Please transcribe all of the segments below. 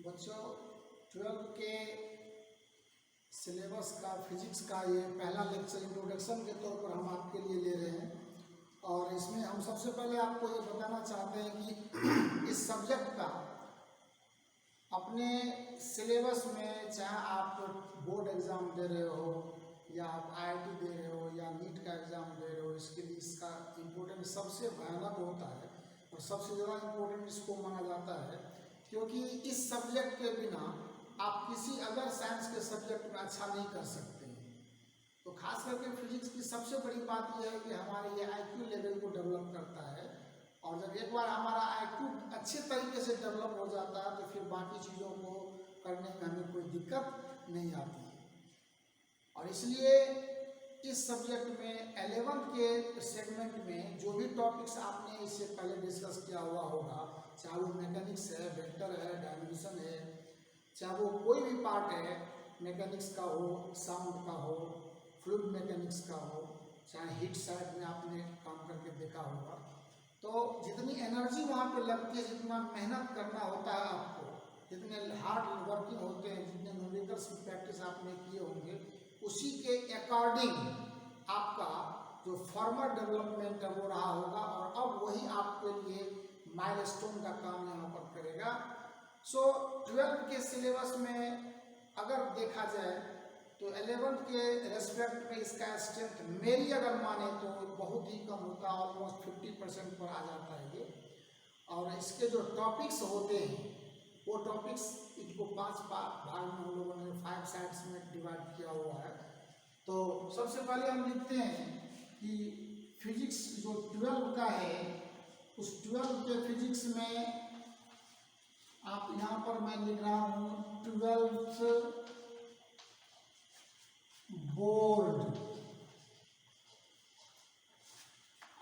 बच्चों 12 के सिलेबस का फिजिक्स का ये पहला लेक्चर इंट्रोडक्शन के तौर पर हम आपके लिए ले रहे हैं। और इसमें हम सबसे पहले आपको ये बताना चाहते हैं कि इस सब्जेक्ट का अपने सिलेबस में, चाहे आप बोर्ड एग्ज़ाम दे रहे हो या आप आईआईटी दे रहे हो या नीट का एग्ज़ाम दे रहे हो, इसके लिए इसका इम्पोर्टेंस सबसे भयानक होता है और सबसे ज़्यादा इम्पोर्टेंट इसको माना जाता है, क्योंकि इस सब्जेक्ट के बिना आप किसी अदर साइंस के सब्जेक्ट में अच्छा नहीं कर सकते हैं। तो खास करके फिजिक्स की सबसे बड़ी बात यह है कि हमारे ये आईक्यू लेवल को डेवलप करता है, और जब एक बार हमारा आईक्यू अच्छे तरीके से डेवलप हो जाता है तो फिर बाकी चीज़ों को करने में हमें कोई दिक्कत नहीं आती है। और इसलिए इस सब्जेक्ट में 11th के सेगमेंट में जो भी टॉपिक्स आपने इससे पहले डिस्कस किया हुआ होगा, चाहे वो मैकेनिक्स है, वेक्टर है, डायमेंशन है, चाहे वो कोई भी पार्ट है, मैकेनिक्स का हो, साउंड का हो, फ्लूइड मैकेनिक्स का हो, चाहे हीट साइड में आपने काम करके देखा होगा, तो जितनी एनर्जी वहाँ पे लगती है, जितना मेहनत करना होता है आपको, जितने हार्ड वर्किंग होते हैं, जितने न्यूमेरिकल्स की प्रैक्टिस आपने किए होंगे, उसी के अकॉर्डिंग आपका जो फॉर्मल डेवलपमेंट है वो रहा होगा, और अब वही आपके लिए माइलस्टोन का काम यहाँ पर करेगा। सो 12 के सिलेबस में अगर देखा जाए तो 11th के रेस्पेक्ट में इसका स्ट्रेंथ मेरी अगर माने तो बहुत ही कम होता है, ऑलमोस्ट 50% पर आ जाता है ये। और इसके जो टॉपिक्स होते हैं वो टॉपिक्स, इनको 5 भाग में हम लोगों ने 5 साइड्स में डिवाइड किया हुआ है। तो सबसे पहले हम लिखते हैं कि फिजिक्स जो 12 का है, उस 12 के फिजिक्स में आप यहाँ पर मैं लिख रहा हूँ 12th बोर्ड।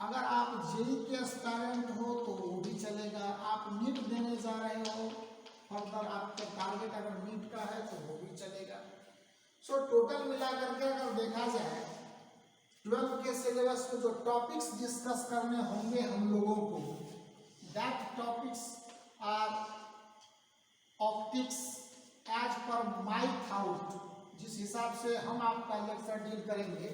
अगर आप जेई के एस्पायरेंट हो तो वो भी चलेगा, आप नीट देने जा रहे हो, फर्दर आपका टारगेट अगर नीट का है तो वो भी चलेगा। सो टोटल मिला करके अगर देखा जाए 12 के सिलेबस में जो टॉपिक्स डिस्कस करने होंगे हम लोगों को, that topics are optics as per my thought. जिस हिसाब से हम आपका लेक्चर डील करेंगे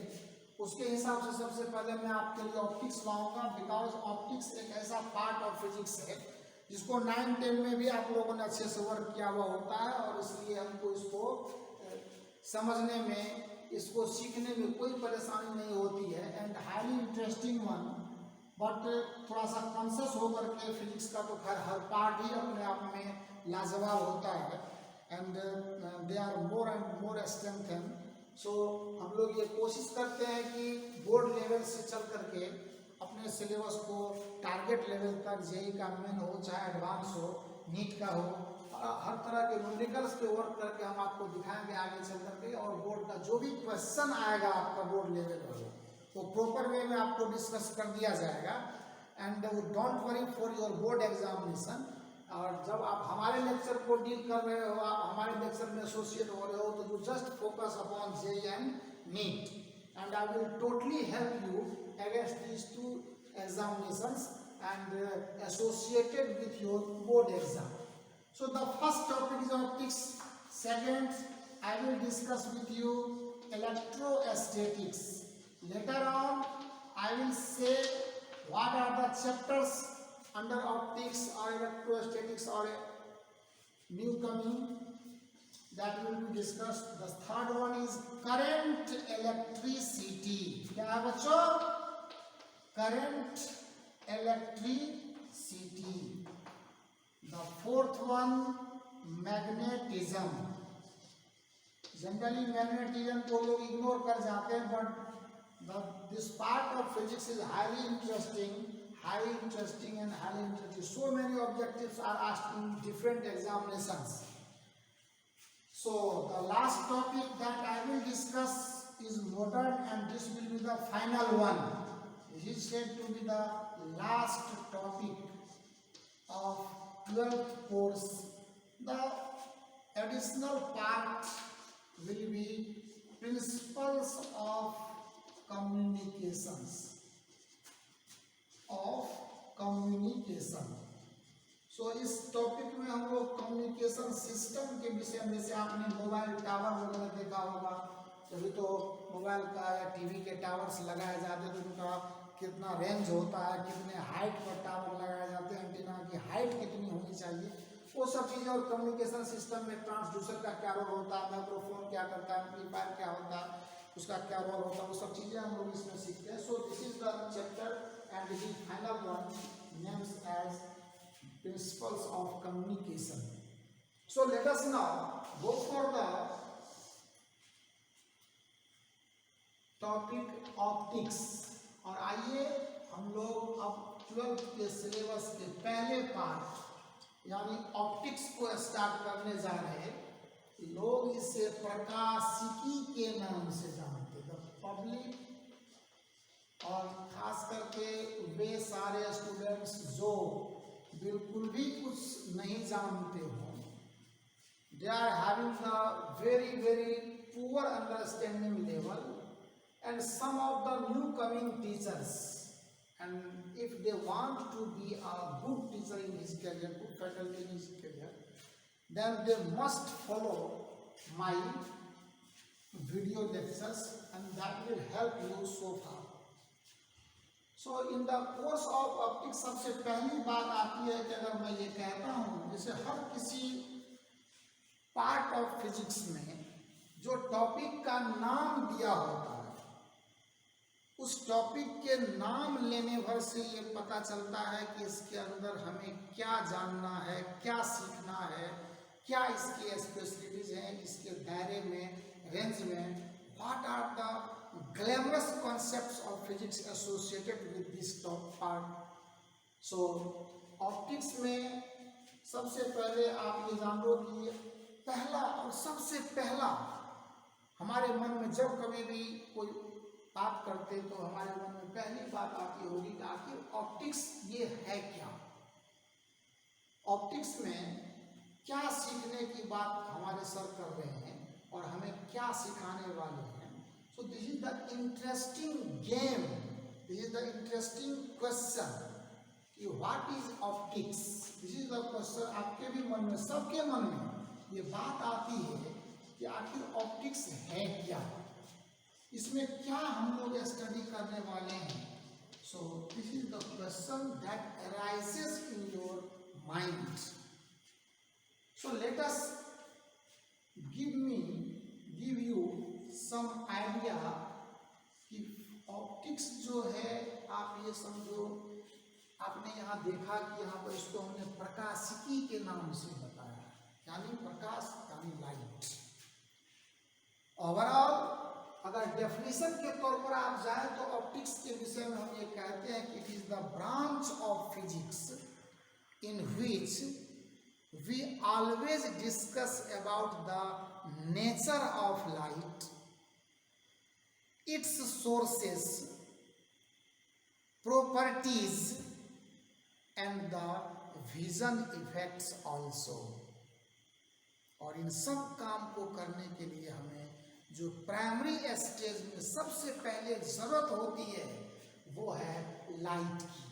उसके हिसाब से सबसे पहले मैं आपके लिए ऑप्टिक्स लाऊंगा, बिकॉज ऑप्टिक्स एक ऐसा पार्ट ऑफ फिजिक्स है जिसको 9-10 में भी आप लोगों ने अच्छे से वर्क किया हुआ होता है, और इसलिए हमको इसको समझने में, इसको सीखने में कोई परेशानी नहीं होती है। And highly interesting one, but थोड़ा सा कॉन्शियस होकर के फिजिक्स का तो खैर हर पार्ट ही अपने आप में लाजवाब होता है, and they are more and more strengthen. So हम लोग ये कोशिश करते हैं कि बोर्ड लेवल से चल करके अपने सिलेबस को टारगेट लेवल तक, जेई का मेन हो चाहे एडवांस हो, नीट का हो, हर तरह के न्यूमेरिकल्स पे वर्क करके हम आपको दिखाएंगे आगे चल करके। और बोर्ड का जो भी क्वेश्चन आएगा आपका बोर्ड लेवल पर तो प्रॉपर वे में आपको डिस्कस कर दिया जाएगा। And don't worry for your board examination. और जब आप हमारे लेक्चर को डील कर रहे हो, आप हमारे लेक्चर में एसोसिएट हो रहे हो, तो you just focus upon JEE and NEET, and I will totally help you against these 2 examinations and associated with your board exam. So the first topic is optics. Second, I will discuss with you electrostatics. Later on, I will say what are the chapters under optics or electrostatics or new coming that will be discussed. The third one is current electricity. क्या है बच्चों? Current electricity. The fourth one, magnetism. Generally magnetism को लोग ignore कर जाते हैं, but this part of physics is highly interesting and highly interesting. So many objectives are asked in different examinations. So the last topic that I will discuss is modern, and this will be the final one. This is said to be the last topic of 12th course. The additional part will be principles of communication. सो इस topic में हम लोग communication system के विषय में, जैसे आपने mobile tower वगैरह देखा होगा, तभी तो मोबाइल का या टीवी के टावर्स लगाए जाते हैं, तो उनका कितना रेंज होता है, कितने हाइट पर टावर लगाए जाते हैं, एंटीना की हाइट कितनी होनी चाहिए, वो सब चीज़ें। और कम्युनिकेशन सिस्टम में ट्रांसड्यूसर का क्या रोल होता है, माइक्रोफोन क्या करता है, एम्पलीफायर क्या होता है, उसका क्या रोल होता है, वो सब चीज़ें हम लोग इसमें सीखते हैं। So this is the chapter and the final one names as principles of communication. So let us now go for the topic optics. और आइए हम लोग अब 12th के सिलेबस के पहले पार्ट यानी ऑप्टिक्स को स्टार्ट करने जा रहे हैं। लोग इसे प्रकाशिकी के नाम से जानते हैं, पब्लिक, और खास करके वे सारे स्टूडेंट्स जो बिल्कुल भी कुछ नहीं जानते हो, they are having the very very poor understanding level, and some of the new coming teachers, and if they want to be a good teacher in his career, good faculty in his career, then they must follow my video lectures, and that will help you so far. So in the course of optics सबसे पहली बात आती है कि अगर मैं ये कहता हूँ, जैसे हर किसी पार्ट ऑफ फिजिक्स में जो टॉपिक का नाम दिया होता है, उस टॉपिक के नाम लेने भर से ये पता चलता है कि इसके अंदर हमें क्या जानना है, क्या सीखना है, क्या इसकी स्पेशलिटीज हैं, इसके दायरे में, रेंज में, what are the glamorous concepts of physics associated with this top part. So optics में सबसे पहले आप ये जान लो कि पहला और सबसे पहला हमारे मन में जब कभी भी कोई बात करते तो हमारे मन में पहली बात आती होगी कि आखिर ऑप्टिक्स ये है क्या, ऑप्टिक्स में क्या सीखने की बात हमारे सर कर रहे हैं और हमें क्या सिखाने वाले हैं। So this is the interesting game, this is the interesting question कि what is optics. This is the question आपके भी मन में, सबके मन में ये बात आती है कि आखिर ऑप्टिक्स है क्या, इसमें क्या हम लोग स्टडी करने वाले हैं। So this is the question that arises in your mind. So let us give you some idea कि ऑप्टिक्स जो है, आप ये समझो, आपने यहाँ देखा कि यहाँ पर इसको हमने प्रकाशिकी के नाम से बताया, यानी प्रकाश यानी लाइट। ओवरऑल अगर डेफिनेशन के तौर पर आप जाए तो ऑप्टिक्स के विषय में हम ये कहते हैं कि it is the branch of physics in which we always discuss about the nature of light, its sources, properties and the vision effects also. और इन सब काम को करने के लिए हमें जो प्राइमरी स्टेज में सबसे पहले जरूरत होती है वो है लाइट की।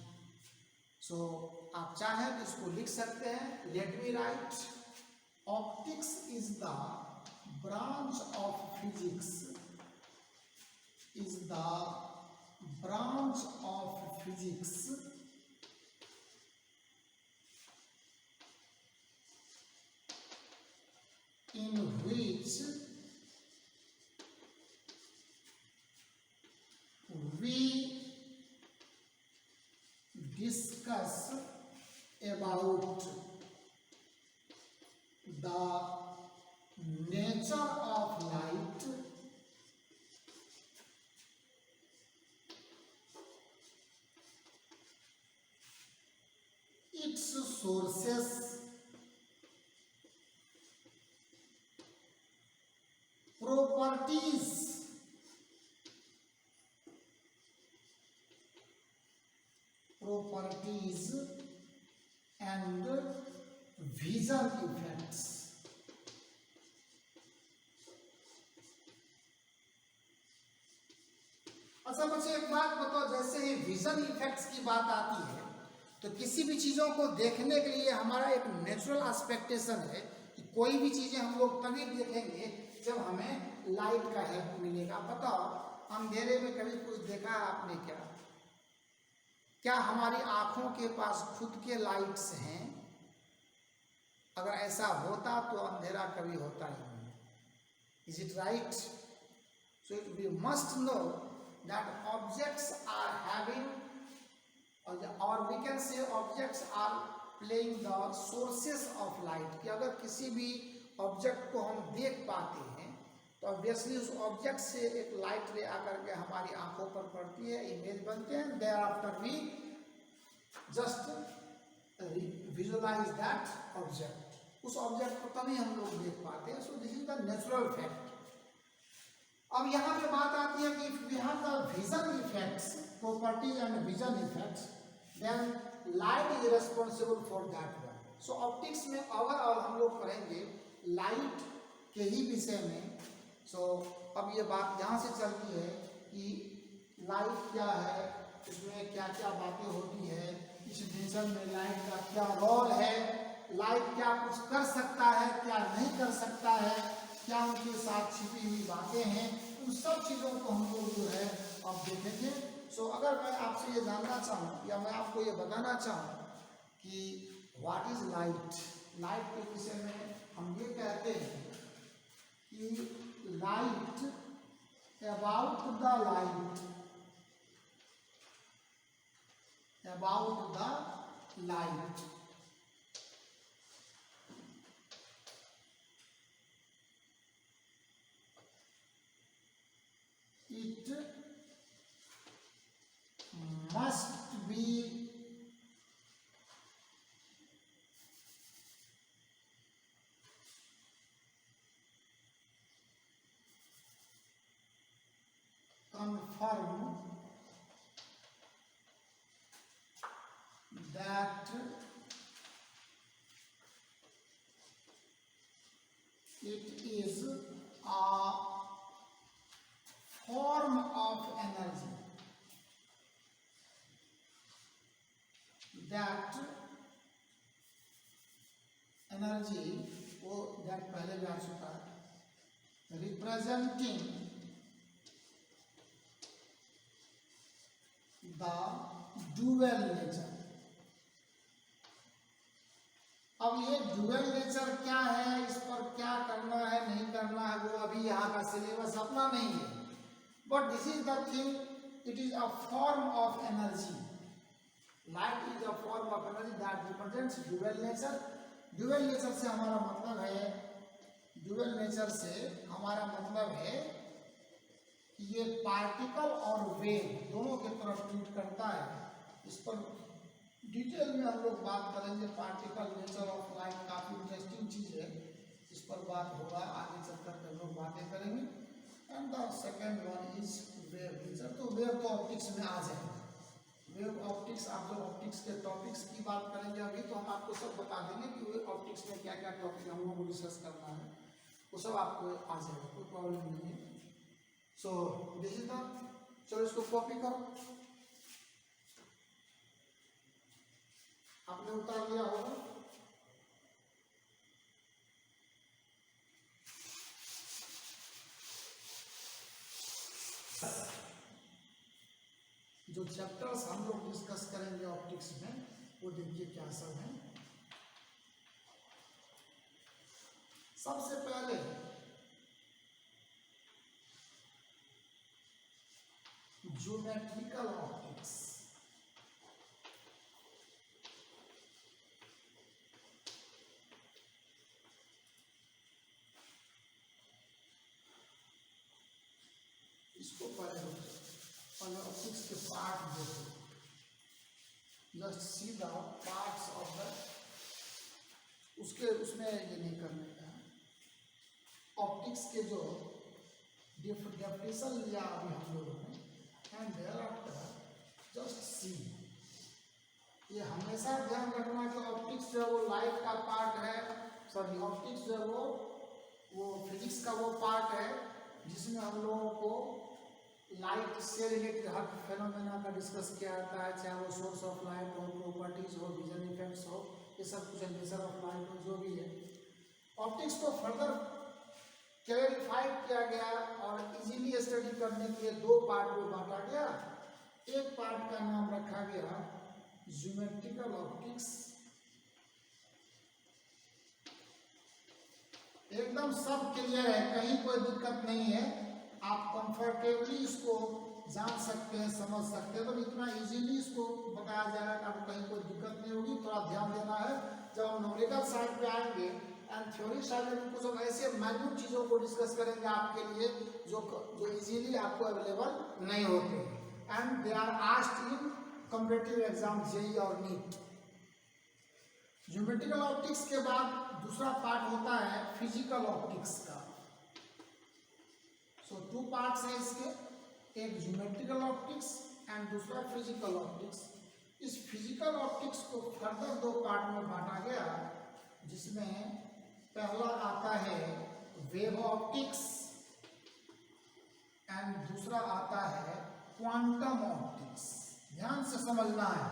सो आप चाहें तो इसको लिख सकते हैं, let me right, optics is the branch of physics, is the branch of physics in which we discuss about the nature of light, its sources, properties and vision effects। अच्छा बच्चे एक बात बताओ, जैसे ही विजन इफेक्ट्स की बात आती है तो किसी भी चीज़ों को देखने के लिए हमारा एक नेचुरल एक्सपेक्टेशन है कि कोई भी चीज़ें हम लोग तभी देखेंगे जब हमें लाइट का हेल्प मिलेगा। बताओ, अंधेरे में कभी कुछ देखा है आपने क्या? क्या हमारी आंखों के पास खुद के लाइट्स हैं? अगर ऐसा होता तो अंधेरा कभी होता ही नहीं। Is it right? So we must know that objects are having, और we can say objects are playing the sources of light. कि अगर किसी भी ऑब्जेक्ट को हम देख पाते हैं तो ऑब्वियसली उस ऑब्जेक्ट से एक लाइट रे आकर के हमारी आंखों पर पड़ती है, इमेज बनते हैं, there after we just visualise that object. उस ऑब्जेक्ट को तभी हम लोग देख पाते हैं। So this is the natural fact. अब यहाँ पे बात आती है कि we have the vision effects, properties and vision effects, then light is responsible for that one. So optics में ओवरऑल हम लोग पढ़ेंगे लाइट के ही विषय में। सो अब ये बात यहाँ से चलती है कि लाइट क्या है, इसमें क्या क्या बातें होती है, इस डिवीजन में लाइट का क्या रोल है, लाइट क्या कुछ कर सकता है, क्या नहीं कर सकता है, क्या उनके साथ छिपी हुई बातें हैं, उन सब चीज़ों को हम लोग जो है अब देखेंगे। सो अगर मैं आपसे ये जानना चाहूँ या मैं आपको ये बताना चाहूँ कि व्हाट इज लाइट, लाइट के विषय में हम ये कहते हैं कि light, about the light, about the light, it must be confirmed that it is a form of energy, that energy वो that पहले भी आ चुका है, representing the dual nature। अब ये डुअल नेचर क्या है, इस पर क्या करना है नहीं करना है वो अभी यहाँ का सिलेबस अपना नहीं है, but this is the thing, it is a form of energy. Light is a form of energy that represents dual nature. Dual nature से हमारा मतलब है, डुअल नेचर से हमारा मतलब है कि ये पार्टिकल और वेव दोनों की तरफ ट्रीट करता है। इस पर डिटेल में हम लोग बात करेंगे। पार्टिकल नेचर ऑफ लाइट काफ़ी इंटरेस्टिंग चीज़ है, इस पर बात होगा आगे चलकर हम लोग बातें करेंगे। And the second one is wave nature. तो वेव तो ऑप्टिक्स में आ जाएगा। वेव ऑप्टिक्स, आप जो ऑप्टिक्स के टॉपिक्स की बात करेंगे अभी तो हम आपको सब बता देंगे कि वेव ऑप्टिक्स में क्या क्या टॉपिक हम लोगों को डिस्कस करना है, वो सब आपको आ जाएगा, कोई प्रॉब्लम नहीं है। सो दिस इज द, चलो इसको कॉपी करो, आपने उतार लिया होगा। जो चैप्टर्स हम लोग डिस्कस करेंगे ऑप्टिक्स में वो देखिए क्या सब है। सबसे पहले ज्योमेट्रिकल ऑप्टिक्स। इसको पहले ऑप्टिक्स के पार्ट देखो, just see the parts of the, उसके उसमें ये नहीं करने का। ऑप्टिक्स के जो डेफिनेशन लिया अभी हम लोगों ने, and there after just see, ये हमेशा ध्यान रखना कि ऑप्टिक्स जो है वो लाइट का पार्ट है, सॉरी ऑप्टिक्स जो है वो फिजिक्स का वो पार्ट है जिसमें हम लोगों को लाइट से रिलेटेड हर फेनोमेना का डिस्कस किया जाता है, चाहे वो सोर्स ऑफ लाइट हो, प्रॉपर्टीज हो, विजन इफेक्ट्स हो, ये सब कुछ नेचर ऑफ लाइट हो, जो भी है। ऑप्टिक्स को फर्दर क्लैरिफाई किया गया और इजीली स्टडी करने के लिए दो पार्ट में बांटा गया। एक पार्ट का नाम रखा गया ज्योमेट्रिकल ऑप्टिक्स। एकदम सब क्लियर है, कहीं कोई दिक्कत नहीं है, आप कंफर्टेबली इसको जान सकते हैं, समझ सकते हैं। तो इतना इजीली इसको बताया जाएगा कि आपको कहीं कोई दिक्कत नहीं होगी। थोड़ा ध्यान देना है, जब हम न्यूमेरिकल साइड पे आएंगे एंड थ्योरी साइड में कुछ हम ऐसे माइन्यूट चीज़ों को डिस्कस करेंगे आपके लिए जो इजीली आपको अवेलेबल नहीं होते and they are asked in competitive exam JEE और नीट। ज्योमेट्रिकल ऑप्टिक्स के बाद दूसरा पार्ट होता है फिजिकल ऑप्टिक्स का। सो टू पार्ट्स है इसके, एक ज्योमेट्रिकल ऑप्टिक्स एंड दूसरा फिजिकल ऑप्टिक्स। इस फिजिकल ऑप्टिक्स को फर्दर दो पार्ट में बांटा गया, जिसमें पहला आता है वेव ऑप्टिक्स एंड दूसरा आता है क्वांटम ऑप्टिक्स। ध्यान से समझना है,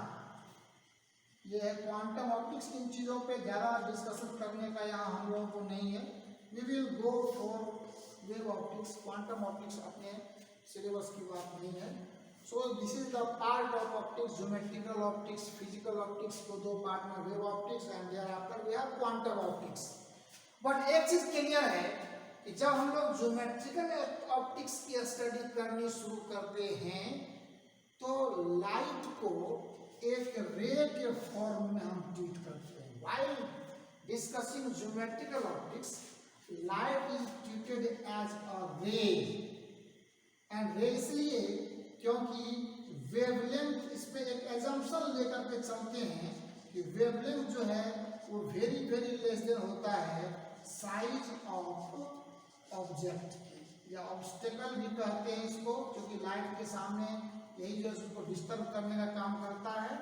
ये है क्वांटम ऑप्टिक्स। इन चीज़ों पे ज़्यादा डिस्कशन करने का यहाँ हम लोगों को नहीं है। We will go for wave optics, quantum optics अपने सिलेबस की बात नहीं है। So this is the part of optics, geometrical optics, physical optics को दो पार्ट में wave optics and there after we have quantum optics. But एक चीज क्लियर है कि जब हम लोग ज्योमेट्रिकल ऑप्टिक्स की स्टडी करनी शुरू करते हैं तो लाइट को एक रे के फॉर्म में हम ट्रीट करते हैं। While discussing geometrical optics, light is treated as a ray and रे इसलिए क्योंकि वेवलेंथ, इस पे एक एजम्पशन लेकर के चलते हैं कि वेवलेंथ जो है वो वेरी वेरी लेस देन होता है साइज ऑफ ऑब्जेक्ट की, या ऑब्स्टेकल भी कहते हैं इसको, क्योंकि लाइट के सामने यही जो उसको डिस्टर्ब करने का काम करता है,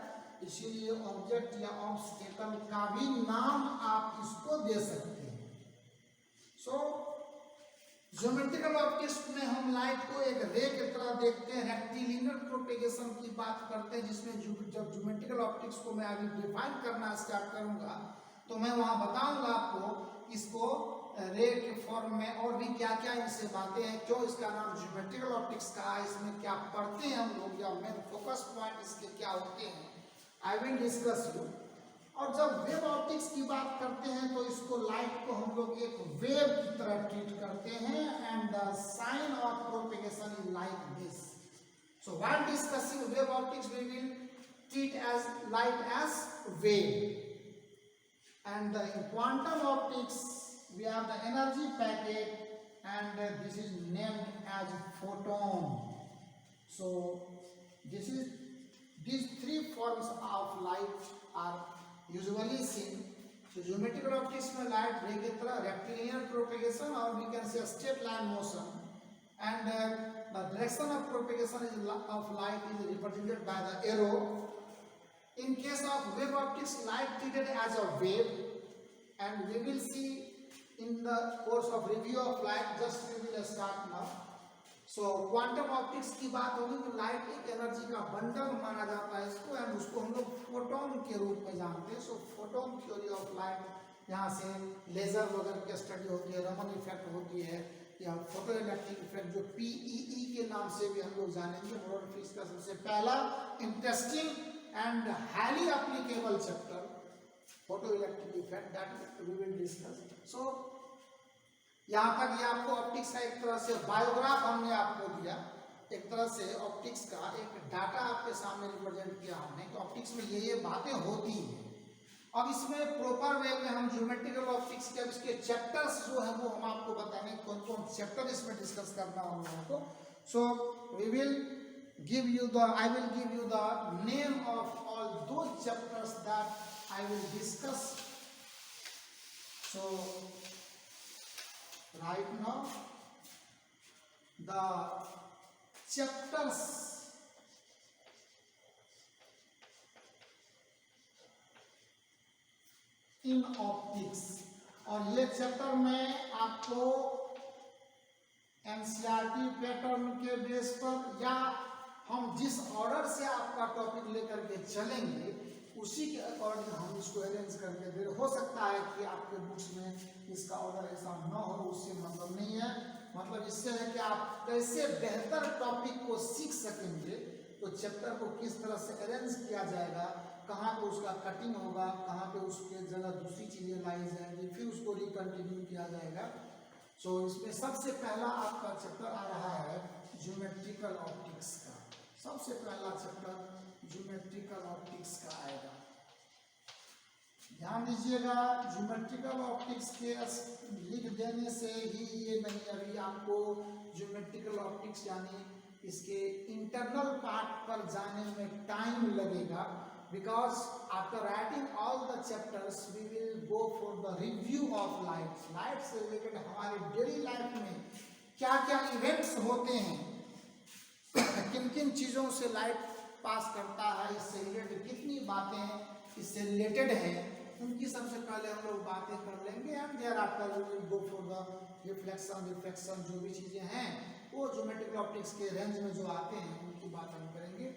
इसीलिए ऑब्जेक्ट या ऑब्स्टेकल का भी नाम आप इसको दे सकते हैं। सो ज्योमेट्रिकल ऑप्टिक्स में हम लाइट को एक रे की तरह देखते हैं, रेक्टिलिनियर प्रोपेगेशन की बात करते हैं, जिसमें जब ज्योमेट्रिकल ऑप्टिक्स को मैं अभी डिफाइन करना स्टार्ट करूंगा तो मैं वहां बताऊंगा आपको इसको रे के फॉर्म में और भी क्या क्या इससे बातें हैं, क्यों इसका नाम ज्योमेट्रिकल ऑप्टिक्स का है, इसमें क्या पढ़ते हैं हम लोग, या मेन फोकस पॉइंट इसके क्या होते हैं, आई विल डिस्कस यू। और जब वेव ऑप्टिक्स की बात करते हैं तो इसको लाइट को हम लोग एक वेव की तरह ट्रीट करते हैं and the sign of propagation is like this. So while discussing wave optics we will treat as light as wave and in quantum optics we have the energy packet and this is named as photon. So these three forms of light are usually seen. So geometrical optics में light ray की तरह rectilinear propagation or we can say straight line motion and the direction of propagation of light is represented by the arrow. In case of wave optics, light treated as a wave, and we will see in the course of review of light. Just we will start now. So quantum optics की बात होगी तो light एक energy का bundle माना जाता है इसको, एंड उसको हम लोग फोटोन के रूप में जानते हैं। सो फोटोन थ्योरी ऑफ लाइट, यहाँ से लेजर वगैरह की स्टडी होती है, रमन इफेक्ट होती है, या फोटो इलेक्ट्रिक इफेक्ट जो PEE के नाम से भी हम लोग जानेंगे। मोरल फिजिक्स का सबसे पहला interesting and highly applicable chapter, photoelectric effect, that we will discuss. So यहाँ तक ये आपको ऑप्टिक्स का एक तरह से बायोग्राफ हमने आपको दिया, एक तरह से ऑप्टिक्स का एक डाटा आपके सामने रिप्रेजेंट किया हमने कि ऑप्टिक्स में ये बातें होती हैं। अब इसमें प्रॉपर वे में हम ज्योमेट्रिकल ऑप्टिक्स के इसके चैप्टर्स जो है वो हम आपको बताएंगे, कौन कौन चैप्टर इसमें डिस्कस करना हम लोगों को। So we will give you the I will give you the name of all those chapters that I will discuss. So right now the chapters in optics, और ये चैप्टर में आपको एनसीईआरटी पैटर्न के base पर, या हम जिस order से आपका टॉपिक लेकर के चलेंगे उसी के अकॉर्डिंग हम इसको अरेंज करके दे। हो सकता है कि आपके बुक्स में इसका ऑर्डर ऐसा न हो, उससे मतलब नहीं है। मतलब इससे है कि आप कैसे बेहतर टॉपिक को सीख सकेंगे, तो चैप्टर को किस तरह से अरेंज किया जाएगा, कहाँ पे उसका कटिंग होगा, कहाँ पे उसके जगह दूसरी चीज़ें लाई जाएंगी, फिर उसको रिकंटिन्यू किया जाएगा। सो इसमें सबसे पहला आपका चैप्टर आ रहा है ज्योमेट्रिकल ऑप्टिक्स का। सबसे पहला चैप्टर ज्योमेट्रिकल ऑप्टिक्स का आएगा। ध्यान दीजिएगा, ज्योमेट्रिकल ऑप्टिक्स के लिख देने से ही ये नहीं, अभी आपको ज्योमेट्रिकल ऑप्टिक्स यानी इसके इंटरनल पार्ट पर जाने में टाइम लगेगा, because after writing all the chapters we will go for the review of light. Light से रिलेटेड हमारे डेली लाइफ में क्या क्या इवेंट्स होते हैं, किन किन चीज़ों से लाइट पास करता है, इससे रिलेटेड कितनी बातें इससे रिलेटेड हैं, उनकी सबसे पहले हम लोग बातें कर लेंगे। And there after we will go for the reflection, reflection जो भी चीज़ें हैं वो ज्योमेट्रिकल ऑप्टिक्स के रेंज में जो आते हैं उनकी बात हम करेंगे।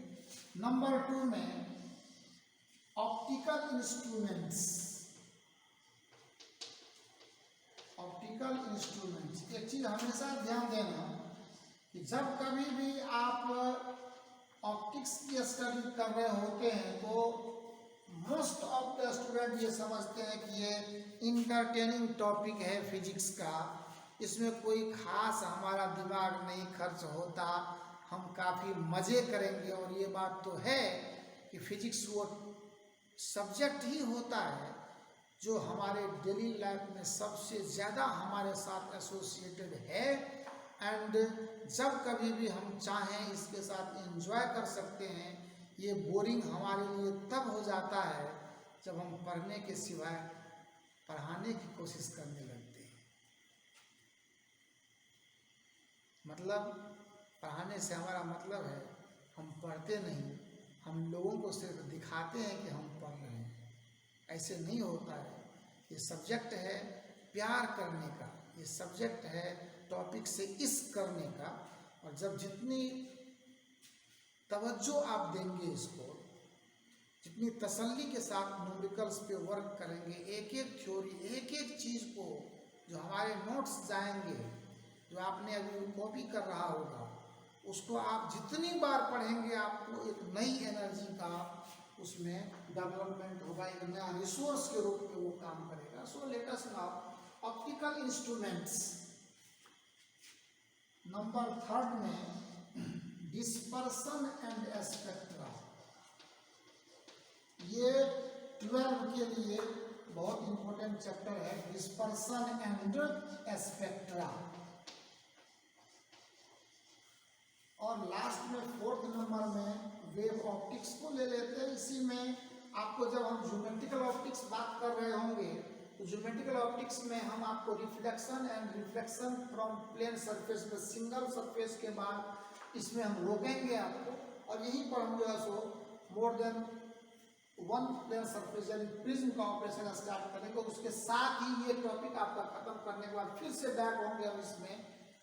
नंबर 2 में ऑप्टिकल इंस्ट्रूमेंट्स। ऑप्टिकल इंस्ट्रूमेंट्स, एक चीज हमेशा ध्यान देना कि जब कभी भी आप ऑप्टिक्स की स्टडी कर रहे होते हैं तो मोस्ट ऑफ द स्टूडेंट ये समझते हैं कि ये इंटरटेनिंग टॉपिक है फिजिक्स का, इसमें कोई खास हमारा दिमाग नहीं खर्च होता, हम काफ़ी मज़े करेंगे। और ये बात तो है कि फिजिक्स वो सब्जेक्ट ही होता है जो हमारे डेली लाइफ में सबसे ज़्यादा हमारे साथ एसोसिएटेड है। एंड जब कभी भी हम चाहें इसके साथ एंजॉय कर सकते हैं। ये बोरिंग हमारे लिए तब हो जाता है जब हम पढ़ने के सिवाय पढ़ाने की कोशिश करने लगते हैं। मतलब पढ़ाने से हमारा मतलब है हम पढ़ते नहीं, हम लोगों को सिर्फ दिखाते हैं कि हम पढ़ रहे हैं। ऐसे नहीं होता है। ये सब्जेक्ट है प्यार करने का, ये सब्जेक्ट है टॉपिक से इश्क करने का। और जब जितनी तवज्जो आप देंगे इसको, जितनी तसल्ली के साथ न्यूमेरिकल्स पे वर्क करेंगे, एक एक थ्योरी, एक एक चीज़ को जो हमारे नोट्स जाएंगे, जो आपने अभी कॉपी कर रहा होगा, उसको आप जितनी बार पढ़ेंगे आपको एक नई एनर्जी का उसमें डेवलपमेंट होगा, एक नया रिसोर्स के रूप में वो काम करेगा। सो let us now optical instruments. Number 3 में डिस्पर्सन एंड स्पेक्ट्रा। ये 12 के लिए बहुत इंपॉर्टेंट चैप्टर है, डिस्पर्सन एंड स्पेक्ट्रा। और लास्ट में 4th नंबर में वेव ऑप्टिक्स को ले लेते हैं। इसी में आपको जब हम ज्योमेट्रिकल ऑप्टिक्स बात कर रहे होंगे तो ज्योमेट्रिकल ऑप्टिक्स में हम आपको reflection and reflection from plane surface में सिंगल सरफेस के बाद इसमें हम रोकेंगे आपको, और यहीं पर हम जो है सो मोर देन 1 प्लेन सरफेस यानी प्रिज्म का ऑपरेशन स्टार्ट करेंगे। उसके साथ ही ये टॉपिक आपका खत्म करने के बाद फिर से बैक होंगे हम इसमें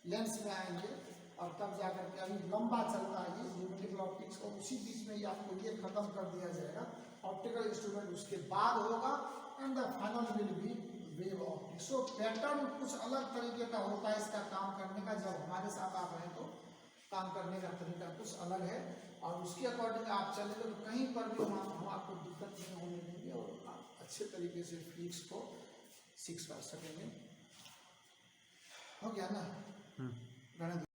लेंस में आएंगे, और तब जाकर के अभी लंबा चलता है ये ज्योमेट्रिकल ऑप्टिक्स, और उसी बीच में ही आपको ये खत्म कर दिया जाएगा। ऑप्टिकल इंस्ट्रूमेंट उसके बाद होगा and the final will be wave optics. So pattern कुछ अलग तरीके का होता है इसका काम करने का। जब हमारे साथ आप हैं तो काम करने का तरीका कुछ अलग है, और उसके अकॉर्डिंग आप चलेंगे तो कहीं पर भी हम आपको दिक्कत नहीं होने देंगे, और आप अच्छे तरीके से फिजिक्स को सीख सकेंगे। हो गया ना?